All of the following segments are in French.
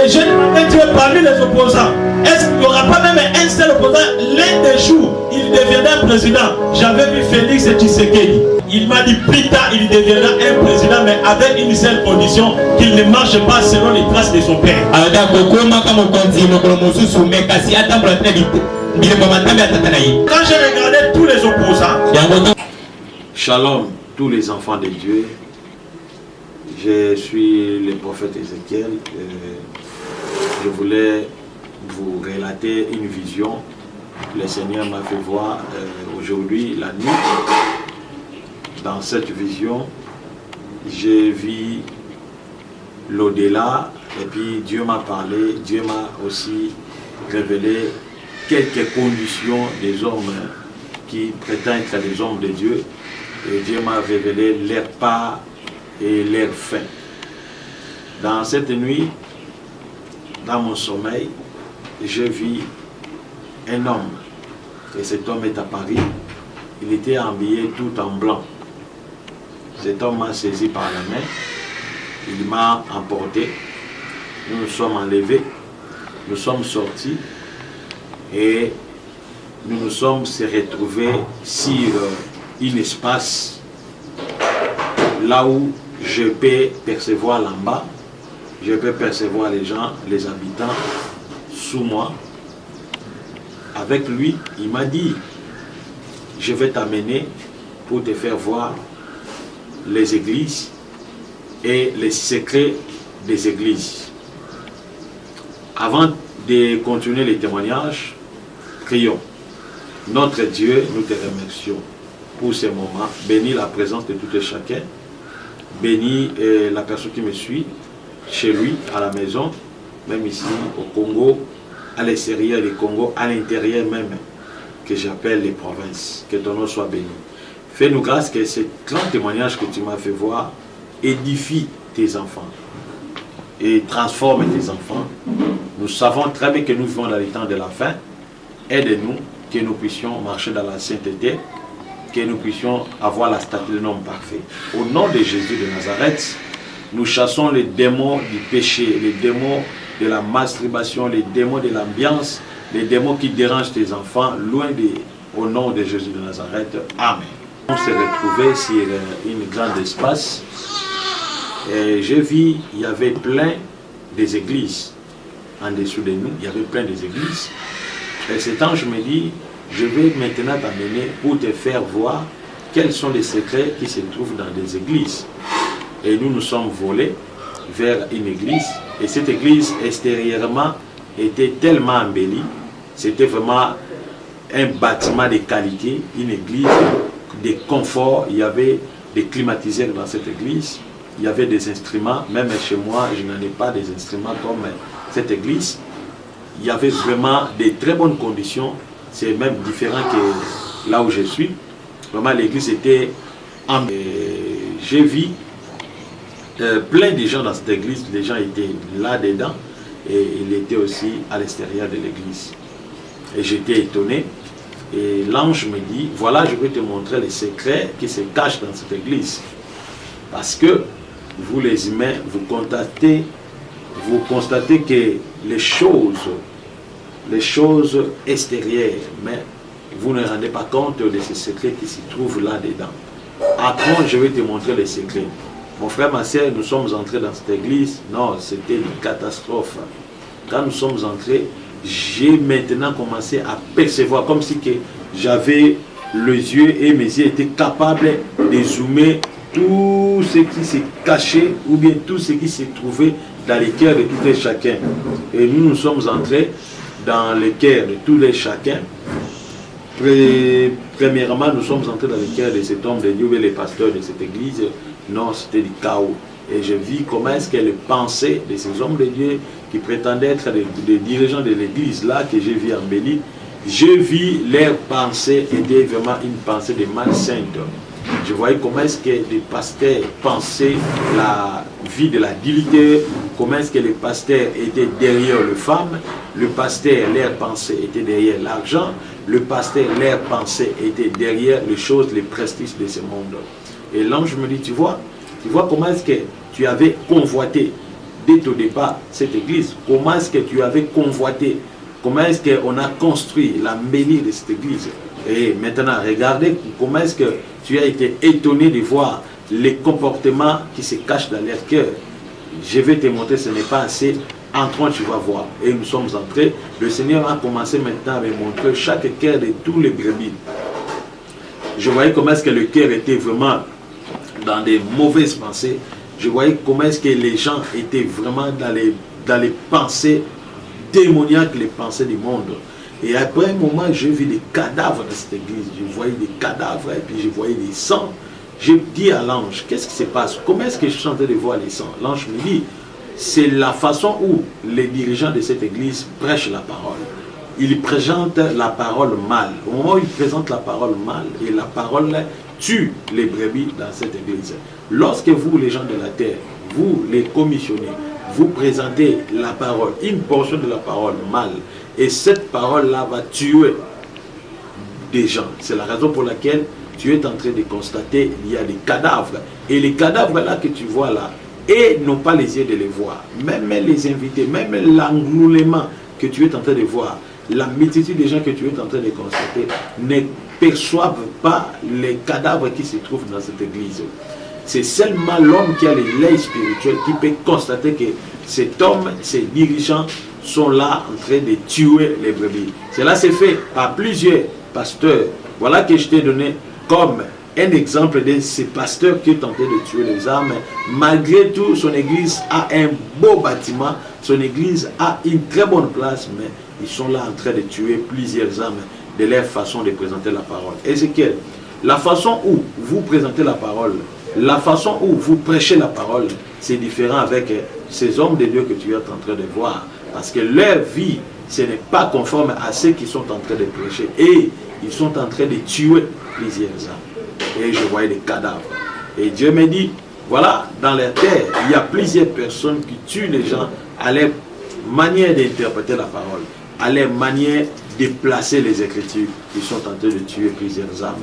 Et je demandais Dieu parmi les opposants, est-ce qu'il n'y aura pas même un seul opposant? L'un des jours, il deviendra président. J'avais vu Félix Tshisekedi. Il m'a dit plus tard, il deviendra un président, mais avec une seule condition, qu'il ne marche pas selon les traces de son père. Quand j'ai regardé tous les opposants, Shalom, tous les enfants de Dieu. Je suis le prophète Ézéchiel. Je voulais vous relater une vision que le Seigneur m'a fait voir aujourd'hui, la nuit. Dans cette vision, j'ai vu l'au-delà et puis Dieu m'a parlé, Dieu m'a aussi révélé quelques conditions des hommes qui prétendent être des hommes de Dieu. Et Dieu m'a révélé leur part et leur fin. Dans cette nuit, dans mon sommeil, j'ai vu un homme. Et cet homme est à Paris. Il était habillé tout en blanc. Cet homme m'a saisi par la main. Il m'a emporté. Nous nous sommes enlevés. Nous sommes sortis. Et nous nous sommes retrouvés sur un espace là où je peux percevoir l'en bas, je peux percevoir les gens, les habitants sous moi. Avec lui, il m'a dit, je vais t'amener pour te faire voir les églises et les secrets des églises. Avant de continuer les témoignages, prions. Notre Dieu, nous te remercions pour ces moments. Bénis la présence de tout et chacun. Bénis la personne qui me suit, chez lui, à la maison, même ici au Congo, à l'extérieur du Congo, à l'intérieur même, que j'appelle les provinces. Que ton nom soit béni. Fais-nous grâce que ce grand témoignage que tu m'as fait voir édifie tes enfants et transforme tes enfants. Nous savons très bien que nous vivons dans les temps de la fin. Aide-nous que nous puissions marcher dans la sainteté, que nous puissions avoir la statue de l'homme parfait. Au nom de Jésus de Nazareth, nous chassons les démons du péché, les démons de la masturbation, les démons de l'ambiance, les démons qui dérangent tes enfants, loin au nom de Jésus de Nazareth. Amen. On s'est retrouvés sur un grand espace et j'ai vu, il y avait plein des églises en dessous de nous, il y avait plein des églises. Et cet ange me dit, je vais maintenant t'amener pour te faire voir quels sont les secrets qui se trouvent dans des églises. Et nous nous sommes volés vers une église. Et cette église extérieurement était tellement embellie. C'était vraiment un bâtiment de qualité, une église de confort. Il y avait des climatiseurs dans cette église. Il y avait des instruments. Même chez moi, je n'en ai pas des instruments comme cette église. Il y avait vraiment de très bonnes conditions. C'est même différent que là où je suis. Vraiment, l'église était en... J'ai vu plein de gens dans cette église. Les gens étaient là-dedans. Et il était aussi à l'extérieur de l'église. Et j'étais étonné. Et l'ange me dit, voilà, je vais te montrer les secrets qui se cachent dans cette église. Parce que vous les humains, vous constatez que les choses extérieures, mais vous ne rendez pas compte de ces secrets qui se trouvent là-dedans. Après, je vais te montrer les secrets. Mon frère, ma soeur, nous sommes entrés dans cette église. Non, c'était une catastrophe. Quand nous sommes entrés, j'ai maintenant commencé à percevoir, comme si que j'avais les yeux et mes yeux étaient capables de zoomer tout ce qui s'est caché ou bien tout ce qui s'est trouvé dans les cœurs de tout et chacun. Et nous sommes entrés dans le cœur de tous les chacun. Premièrement, nous sommes entrés dans le cœur de cet homme de Dieu et les pasteurs de cette église. Non, c'était du chaos. Et je vis comment est-ce que les pensées de ces hommes de Dieu qui prétendaient être des dirigeants de l'église là que j'ai vu embellis, je vis leurs pensées étaient vraiment une pensée de malsainte. Je voyais comment est-ce que les pasteurs pensaient la vie de la dignité, comment est-ce que les pasteurs étaient derrière les femmes, le pasteur, leurs pensées étaient derrière l'argent, le pasteur, leurs pensées étaient derrière les choses, les prestiges de ce monde. Et l'ange me dit, tu vois comment est-ce que tu avais convoité dès au départ cette église? Comment est-ce que tu avais convoité? Comment est-ce qu'on a construit la mêlée de cette église? Et maintenant, regardez comment est-ce que tu as été étonné de voir les comportements qui se cachent dans leur cœur. Je vais te montrer, ce n'est pas assez. Entrons, tu vas voir. Et nous sommes entrés. Le Seigneur a commencé maintenant à me montrer chaque cœur de tous les brebis. Je voyais comment est-ce que le cœur était vraiment dans des mauvaises pensées. Je voyais comment est-ce que les gens étaient vraiment dans les pensées démoniaques, les pensées du monde. Et après un moment, j'ai vu des cadavres dans cette église. Je voyais des cadavres et puis je voyais des sangs. J'ai dit à l'ange, qu'est-ce qui se passe? Comment est-ce que je suis en train de voir les sangs? L'ange me dit, c'est la façon où les dirigeants de cette église prêchent la parole. Ils présentent la parole mal. Au moment où ils présentent la parole mal, et la parole tue les brebis dans cette église. Lorsque vous, les gens de la terre, vous, les commissionnés, vous présentez la parole, une portion de la parole mal, et cette parole-là va tuer des gens. C'est la raison pour laquelle tu es en train de constater qu'il y a des cadavres. Et les cadavres-là que tu vois là, et n'ont pas les yeux de les voir. Même les invités, même l'engouement que tu es en train de voir, la multitude des gens que tu es en train de constater, ne perçoivent pas les cadavres qui se trouvent dans cette église. C'est seulement l'homme qui a l'œil spirituel qui peut constater que cet homme, ces dirigeants sont là en train de tuer les brebis. Cela s'est fait par plusieurs pasteurs. Voilà que je t'ai donné comme un exemple de ces pasteurs qui est tenté de tuer les âmes. Malgré tout, son église a un beau bâtiment, son église a une très bonne place, mais ils sont là en train de tuer plusieurs âmes de leur façon de présenter la parole. Ézéchiel, la façon où vous présentez la parole, la façon où vous prêchez la parole, c'est différent avec ces hommes de Dieu que tu es en train de voir. Parce que leur vie, ce n'est pas conforme à ceux qui sont en train de prêcher. Et ils sont en train de tuer plusieurs âmes. Et je voyais des cadavres. Et Dieu me dit, voilà, dans la terre, il y a plusieurs personnes qui tuent les gens à leur manière d'interpréter la parole, à leur manière de placer les Écritures. Ils sont en train de tuer plusieurs âmes.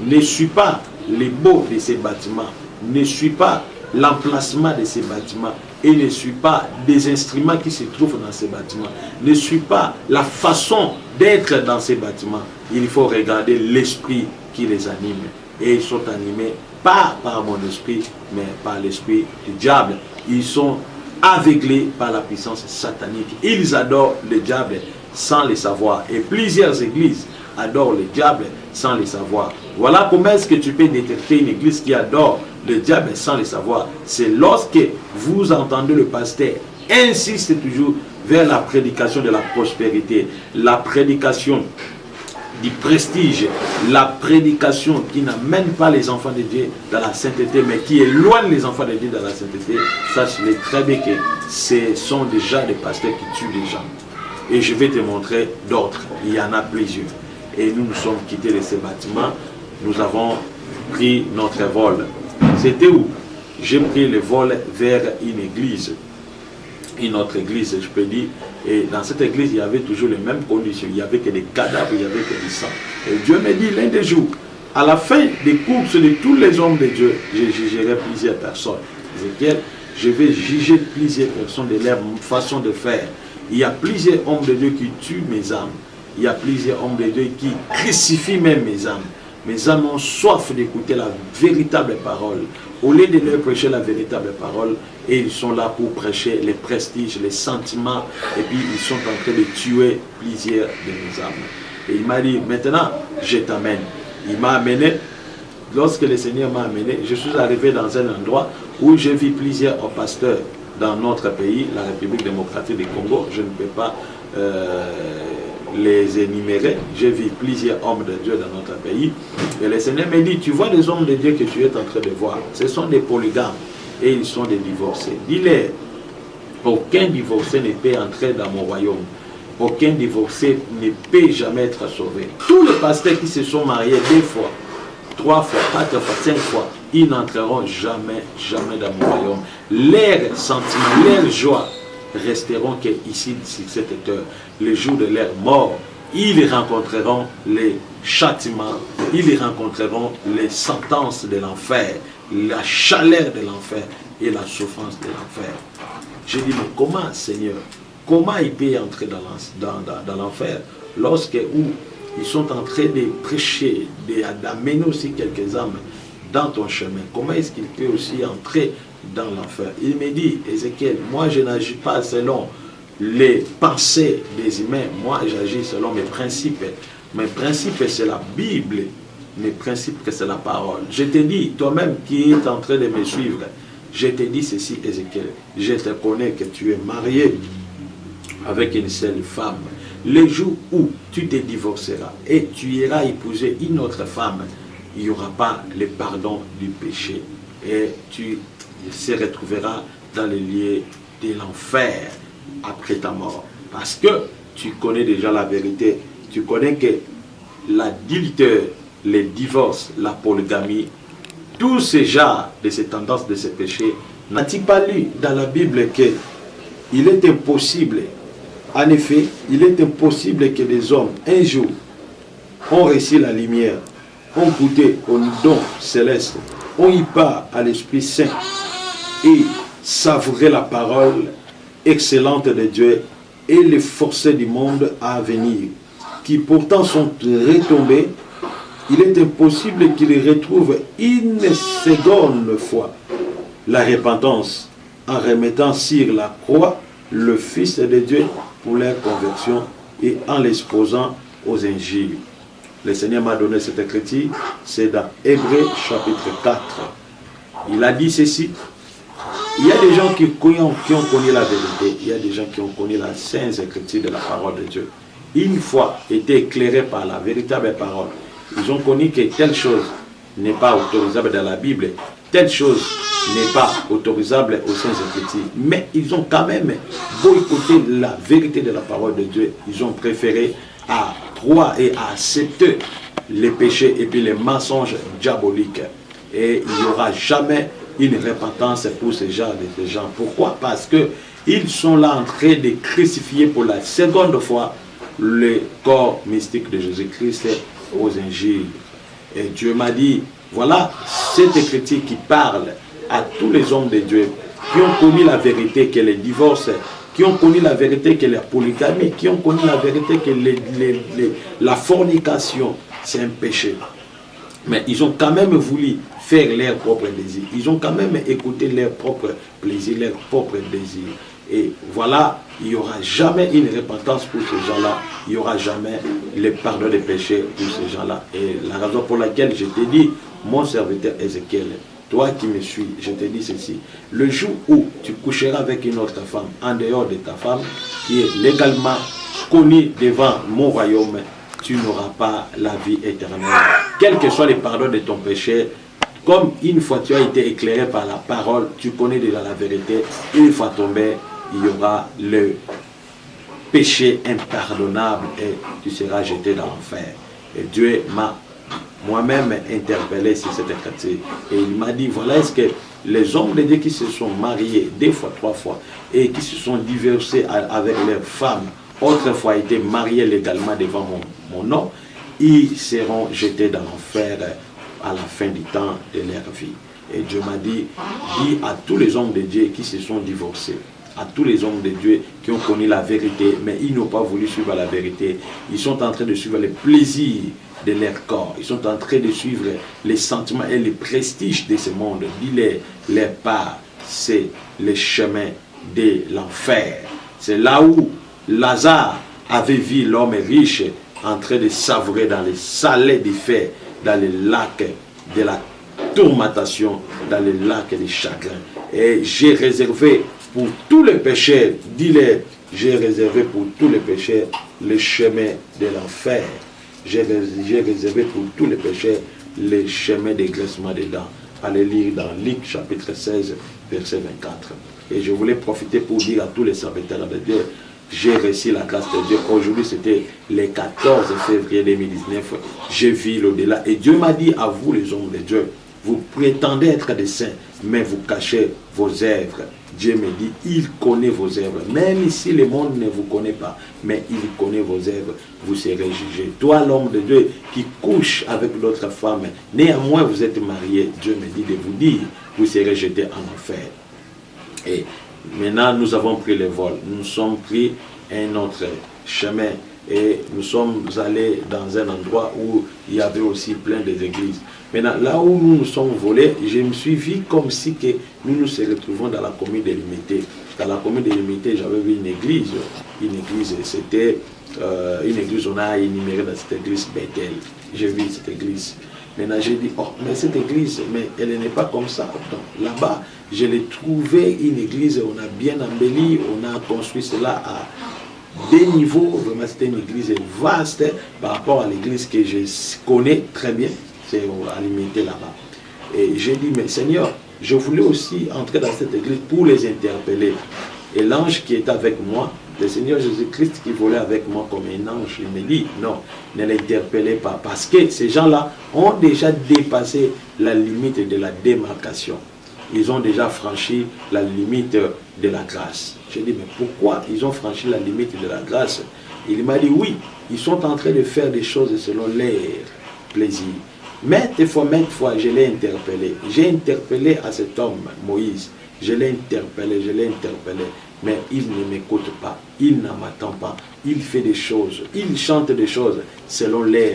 Ne suis pas les beaux de ces bâtiments, ne suis pas l'emplacement de ces bâtiments et ne suis pas des instruments qui se trouvent dans ces bâtiments, ne suis pas la façon d'être dans ces bâtiments. Il faut regarder l'esprit qui les anime. Et ils sont animés pas par mon esprit, mais par l'esprit du diable. Ils sont aveuglés par la puissance satanique. Ils adorent le diable sans le savoir. Et plusieurs églises adorent le diable sans le savoir. Voilà comment est-ce que tu peux détecter une église qui adore le diable sans le savoir. C'est lorsque vous entendez le pasteur insiste toujours vers la prédication de la prospérité, la prédication du prestige, la prédication qui n'amène pas les enfants de Dieu dans la sainteté, mais qui éloigne les enfants de Dieu dans la sainteté. Sache-le très bien que ce sont déjà des pasteurs qui tuent les gens. Et je vais te montrer d'autres. Il y en a plusieurs. Et nous nous sommes quittés de ces bâtiments. Nous avons pris notre vol. C'était où? J'ai pris le vol vers une église. Une autre église, je peux dire. Et dans cette église, il y avait toujours les mêmes conditions. Il n'y avait que des cadavres, il n'y avait que du sang. Et Dieu me dit l'un des jours, à la fin des courses de tous les hommes de Dieu, je jugerai plusieurs personnes. Ézéchiel, je vais juger plusieurs personnes de leur façon de faire. Il y a plusieurs hommes de Dieu qui tuent mes âmes. Il y a plusieurs hommes de Dieu qui crucifient même mes âmes. Mes âmes ont soif d'écouter la véritable parole. Au lieu de leur prêcher la véritable parole, et ils sont là pour prêcher les prestiges, les sentiments, et puis ils sont en train de tuer plusieurs de mes âmes. Et il m'a dit, maintenant, je t'amène. Il m'a amené, lorsque le Seigneur m'a amené, je suis arrivé dans un endroit où j'ai vu plusieurs pasteurs dans notre pays, la République démocratique du Congo. Je ne peux pas les énumérer. J'ai vu plusieurs hommes de Dieu dans notre pays. Et le Seigneur m'a dit, tu vois les hommes de Dieu que tu es en train de voir, ce sont des polygames et ils sont des divorcés. Dis-leur, aucun divorcé ne peut entrer dans mon royaume. Aucun divorcé ne peut jamais être sauvé. Tous les pasteurs qui se sont mariés 2 fois, 3 fois, 4 fois, 5 fois, ils n'entreront jamais, jamais dans mon royaume. Leurs sentiments, leurs joies resteront qu'ici, sur cette heure. Le jour de leur mort, ils rencontreront les châtiments, ils rencontreront les sentences de l'enfer, la chaleur de l'enfer et la souffrance de l'enfer. J'ai dit, mais comment, Seigneur, comment il peut entrer dans l'enfer lorsque ils sont en train de prêcher, d'amener aussi quelques âmes dans ton chemin? Comment est-ce qu'il peut aussi entrer dans l'enfer? Il me dit, Ézéchiel, moi je n'agis pas selon les pensées des humains, moi j'agis selon mes principes. Mes principes, c'est la Bible. Mes principes, c'est la parole. Je te dis, toi-même qui es en train de me suivre, je te dis ceci, Ézéchiel, je te connais que tu es marié avec une seule femme. Le jour où tu te divorceras et tu iras épouser une autre femme, il n'y aura pas le pardon du péché. Et tu se retrouveras dans les lieux de l'enfer après ta mort. Parce que tu connais déjà la vérité. Tu connais que l'adultère, les divorces, la polygamie, tous ces genres de ces tendances, de ces péchés, n'as-tu pas lu dans la Bible qu'il est impossible, en effet, il est impossible que des hommes, un jour, ont reçu la lumière, ont goûté au don céleste, ont y part à l'Esprit Saint et savouré la parole excellente de Dieu et les forces du monde à venir, qui pourtant sont retombés. Il est impossible qu'ils retrouvent une seconde fois la repentance en remettant sur la croix le Fils de Dieu pour leur conversion et en l'exposant aux injures. Le Seigneur m'a donné cette écriture, c'est dans Hébreux chapitre 4. Il a dit ceci: il y a des gens qui ont connu la vérité, il y a des gens qui ont connu la sainte écriture de la parole de Dieu. Une fois été éclairés par la véritable parole, ils ont connu que telle chose n'est pas autorisable dans la Bible, telle chose n'est pas autorisable aux saintes écritures. Mais ils ont quand même boycotté la vérité de la parole de Dieu. Ils ont préféré à croire et à accepter les péchés et puis les mensonges diaboliques. Et il n'y aura jamais une repentance pour ces gens. Pourquoi? Parce qu'ils sont là en train de crucifier pour la seconde fois le corps mystique de Jésus-Christ aux injures. Et Dieu m'a dit, voilà cette écriture qui parle à tous les hommes de Dieu qui ont connu la vérité que les divorces, qui ont connu la vérité que la polygamie, qui ont connu la vérité que la fornication, c'est un péché. Mais ils ont quand même voulu faire leur propre désir. Ils ont quand même écouté leur propre plaisir, leur propre désir. Et voilà, il n'y aura jamais une repentance pour ces gens-là. Il n'y aura jamais le pardon des péchés pour ces gens-là. Et la raison pour laquelle je t'ai dit, mon serviteur Ézéchiel, toi qui me suis, je te dis ceci: le jour où tu coucheras avec une autre femme, en dehors de ta femme, qui est légalement connue devant mon royaume, tu n'auras pas la vie éternelle. Quel que soit le pardon de ton péché, comme une fois tu as été éclairé par la parole, tu connais déjà la vérité, une fois tombé, il y aura le péché impardonnable et tu seras jeté dans l'enfer. Et Dieu m'a moi-même interpellé sur cette écriture. Et il m'a dit, voilà, est-ce que les hommes de Dieu qui se sont mariés 2 fois, 3 fois, et qui se sont divorcés avec leurs femmes, autrefois été mariés légalement devant mon nom, ils seront jetés dans l'enfer à la fin du temps de leur vie. Et Dieu m'a dit, dis à tous les hommes de Dieu qui se sont divorcés, à tous les hommes de Dieu qui ont connu la vérité, mais ils n'ont pas voulu suivre la vérité. Ils sont en train de suivre les plaisirs de leur corps. Ils sont en train de suivre les sentiments et les prestiges de ce monde. Dis-les, leur part, c'est le chemin de l'enfer. C'est là où Lazare avait vu l'homme riche en train de savourer dans les salés du fer, dans les lacs de la tourmentation, dans les lacs du chagrin. Et j'ai réservé pour tous les pécheurs, dis-les, j'ai réservé pour tous les pécheurs le chemin de l'enfer. J'ai réservé pour tous les pécheurs le chemin des graissements des dents. Allez lire dans Luc chapitre 16, verset 24. Et je voulais profiter pour dire à tous les serviteurs de Dieu, j'ai reçu la grâce de Dieu. Aujourd'hui, c'était le 14 février 2019. J'ai vu l'au-delà. Et Dieu m'a dit à vous, les hommes de Dieu, vous prétendez être des saints, mais vous cachez vos œuvres. Dieu me dit, il connaît vos œuvres. Même si le monde ne vous connaît pas, mais il connaît vos œuvres, vous serez jugés. Toi, l'homme de Dieu, qui couche avec d'autres femmes, néanmoins vous êtes marié, Dieu me dit de vous dire, vous serez jeté en enfer. Et Maintenant, nous avons pris le vol. Nous sommes pris un autre chemin et nous sommes allés dans un endroit où il y avait aussi plein d'églises. Maintenant, là où nous nous sommes volés, je me suis vu comme si que nous nous retrouvons dans la commune de Limité. Dans la commune de Limité, j'avais vu une église. C'était une église, on a énuméré dans cette église Bethel. J'ai vu cette église. Maintenant, j'ai dit, oh, mais cette église, mais elle n'est pas comme ça. Là-bas, je l'ai trouvé une église, on a bien embelli, on a construit cela à des niveaux. Vraiment, c'était une église vaste par rapport à l'église que je connais très bien. C'est à Limité là-bas. Et j'ai dit, mais Seigneur, je voulais aussi entrer dans cette église pour les interpeller. Et l'ange qui est avec moi, le Seigneur Jésus-Christ qui volait avec moi comme un ange, il me dit, non, ne l'interpellez pas. Parce que ces gens-là ont déjà dépassé la limite de la démarcation. Ils ont déjà franchi la limite de la grâce. J'ai dit, mais pourquoi ils ont franchi la limite de la grâce? Il m'a dit, oui, ils sont en train de faire des choses selon leur plaisir. Maintes fois, je l'ai interpellé. J'ai interpellé à cet homme, Moïse. Je l'ai interpellé. Mais il ne m'écoute pas. Il ne m'attend pas. Il fait des choses. Il chante des choses selon leur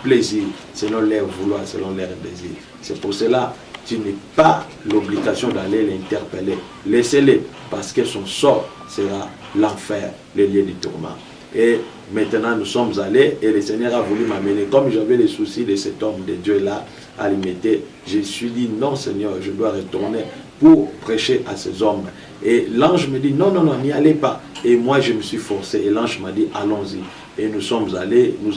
plaisir, selon leur vouloir, selon leur désir. C'est pour cela tu n'as pas l'obligation d'aller l'interpeller. Laissez-le, parce que son sort sera l'enfer, le lieu du tourment. Et maintenant, nous sommes allés et le Seigneur a voulu m'amener. Comme j'avais les soucis de cet homme de Dieu-là à limiter, je me suis dit, non Seigneur, je dois retourner pour prêcher à ces hommes. Et l'ange me dit, non, n'y allez pas. Et moi, je me suis forcé. Et l'ange m'a dit, allons-y. Et nous sommes allés, nous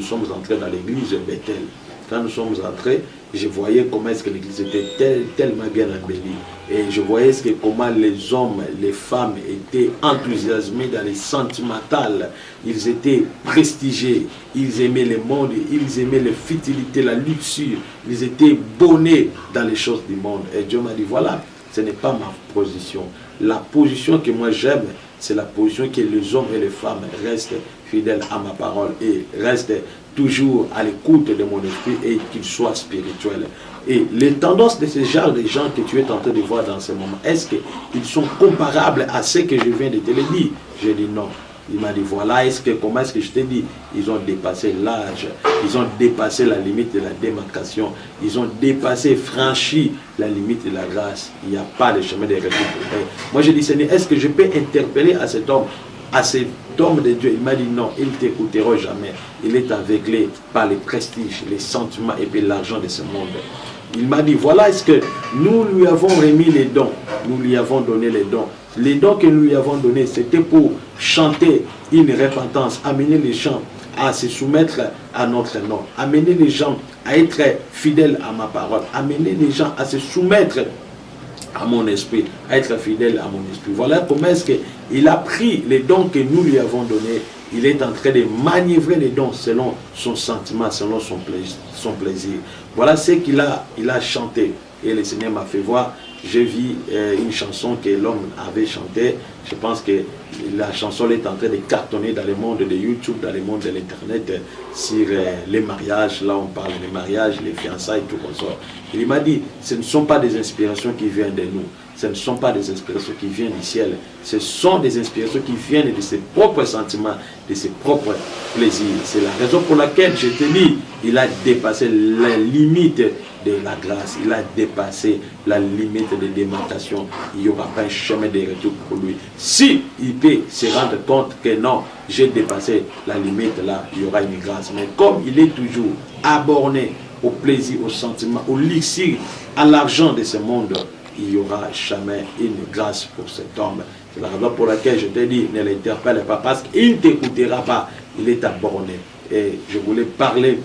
sommes entrés dans l'église de Bethel. Quand nous sommes entrés, je voyais comment est-ce que l'église était tellement bien embellie. Et je voyais comment les hommes, les femmes étaient enthousiasmés dans les sentimentales. Ils étaient prestigiés. Ils aimaient le monde. Ils aimaient la futilité, la luxure. Ils étaient bonnés dans les choses du monde. Et Dieu m'a dit, voilà, ce n'est pas ma position. La position que moi j'aime, c'est la position que les hommes et les femmes restent fidèles à ma parole et restent toujours à l'écoute de mon esprit et qu'ils soient spirituels. Et les tendances de ce genre de gens que tu es en train de voir dans ce moment, est-ce qu'ils sont comparables à ce que je viens de te le dire? J'ai dit non. Il m'a dit voilà, comment est-ce que je t'ai dit? Ils ont dépassé l'âge, ils ont dépassé la limite de la démarcation, ils ont dépassé, franchi la limite de la grâce. Il n'y a pas de chemin de retour pour eux. Moi je dis Seigneur, est-ce que je peux interpeller à cet homme de Dieu? Il m'a dit non, il ne t'écoutera jamais. Il est aveuglé par les prestiges, les sentiments et puis l'argent de ce monde. Il m'a dit voilà, est-ce que nous lui avons remis les dons, nous lui avons donné les dons. Les dons que nous lui avons donnés, c'était pour chanter une repentance, amener les gens à se soumettre à notre nom, amener les gens à être fidèles à ma parole, amener les gens à se soumettre à mon esprit, à être fidèle à mon esprit. Voilà comment est-ce qu'il a pris les dons que nous lui avons donnés. Il est en train de manœuvrer les dons selon son sentiment, selon son plaisir. Voilà ce qu'il a chanté. Et le Seigneur m'a fait voir. J'ai vu une chanson que l'homme avait chantée. Je pense que la chanson est en train de cartonner dans le monde de YouTube, dans le monde de l'Internet, sur les mariages. Là, on parle des mariages, les fiançailles, tout comme ça. Il m'a dit, ce ne sont pas des inspirations qui viennent de nous. Ce ne sont pas des inspirations qui viennent du ciel. Ce sont des inspirations qui viennent de ses propres sentiments, de ses propres plaisirs. C'est la raison pour laquelle je te dis, il a dépassé la limite de la grâce. Il a dépassé la limite de démarcation. Il n'y aura pas un chemin de retour pour lui. Si il peut se rendre compte que non, j'ai dépassé la limite là, il y aura une grâce. Mais comme il est toujours aborné au plaisir, au sentiment, au luxure, à l'argent de ce monde, il n'y aura jamais une grâce pour cet homme. C'est la raison pour laquelle je te dis, ne l'interpelle pas, parce qu'il ne t'écoutera pas, il est aborné. Et je voulais parler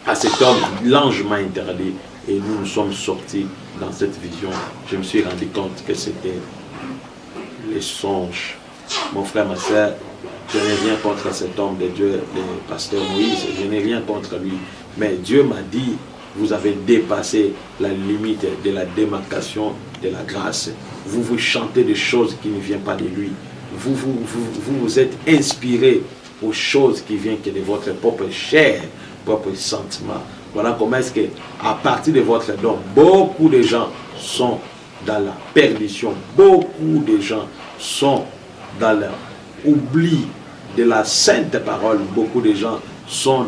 à cet homme, l'ange m'a interdit, et nous sommes sortis dans cette vision. Je me suis rendu compte que c'était les songes. Mon frère, ma soeur, je n'ai rien contre cet homme de Dieu, le pasteur Moïse, je n'ai rien contre lui. Mais Dieu m'a dit, vous avez dépassé la limite de la démarcation de la grâce. Vous chantez des choses qui ne viennent pas de lui. Vous êtes inspiré aux choses qui viennent que de votre propre chair, propre sentiment. Voilà comment est-ce que, à partir de votre don, beaucoup de gens sont dans la perdition. Beaucoup de gens sont dans l'oubli de la sainte parole. Beaucoup de gens sont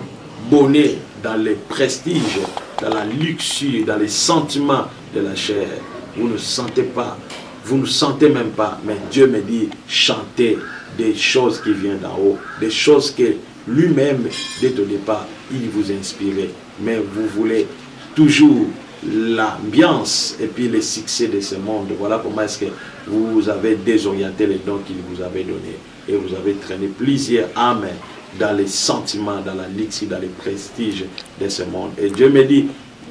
bonnés dans les prestiges, dans la luxure, dans les sentiments de la chair. Vous ne sentez pas, vous ne sentez même pas, mais Dieu me dit, chantez des choses qui viennent d'en haut, des choses que lui-même, dès au départ, il vous inspirait. Mais vous voulez toujours l'ambiance et puis les succès de ce monde. Voilà comment est-ce que vous avez désorienté les dons qu'il vous avait donnés. Et vous avez traîné plusieurs âmes dans les sentiments, dans la luxe, dans les prestiges de ce monde. Et Dieu me dit,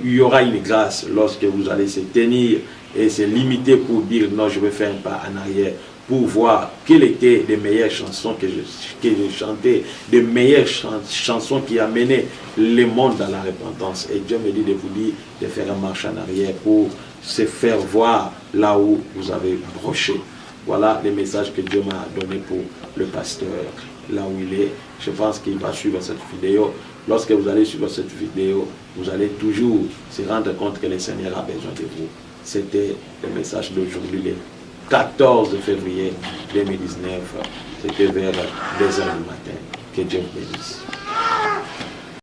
il y aura une grâce lorsque vous allez se tenir et se limiter pour dire non, je vais faire un pas en arrière, pour voir quelles étaient les meilleures chansons que je chantais, les meilleures chansons qui amenaient le monde dans la repentance. Et Dieu me dit de vous dire de faire une marche en arrière pour se faire voir là où vous avez broché. Voilà les messages que Dieu m'a donné pour le pasteur, là où il est. Je pense qu'il va suivre cette vidéo. Lorsque vous allez suivre cette vidéo, vous allez toujours se rendre compte que le Seigneur a besoin de vous. C'était le message d'aujourd'hui, le 14 février 2019. C'était vers 2h du matin. Que Dieu vous bénisse.